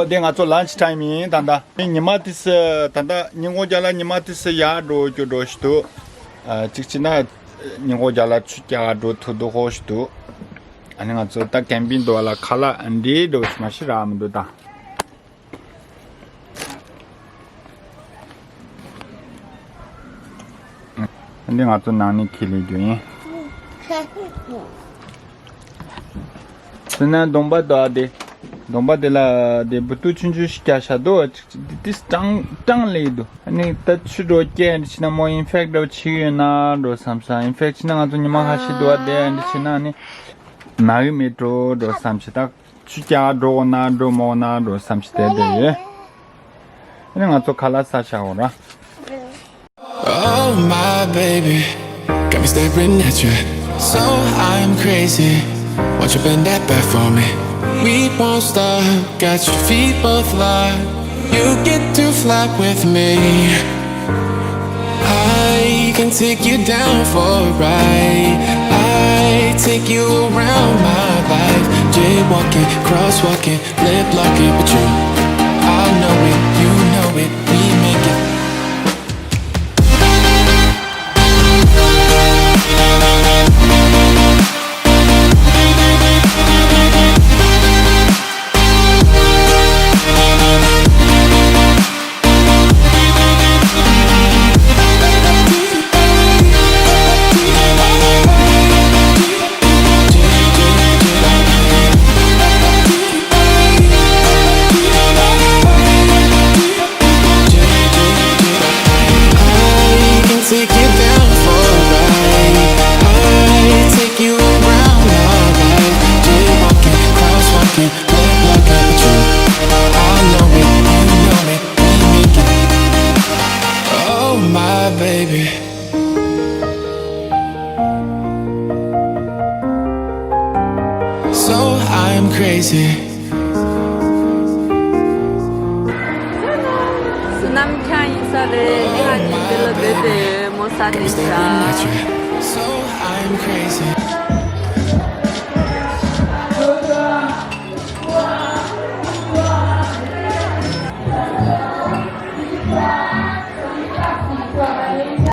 또 내가 저 런치 타이밍 단다. 니마티스 단다 닝고잘라 니마티스 야도 조도시도 직진나 닝고잘라 추자도 투도 호시도 아니가 저다 캠핑도 알아 칼라 안디도 스마시라면도다. 내가 또 나니 길이죠. Sena domba de la de butu chunju shikashado this tang ledo ani tachudo ke china mo infect do china do samsa infect na ga nima hashido de and china ni nagi metro do samchita chuja do na do mo na do samchite de ye ani ga to khala sa shaora. Oh my baby, got me staring at you, so I'm crazy. Won't you bend that back for me? We won't stop, got your feet both locked. You get to fly with me. I can take you down for a ride. I take you around my life. Jaywalking, crosswalking, lip locking, but you, I know it, you know it, we make it. Baby, so I'm crazy. 남편 인사를 내가 이끌어 내들 못 사니까. So I'm crazy.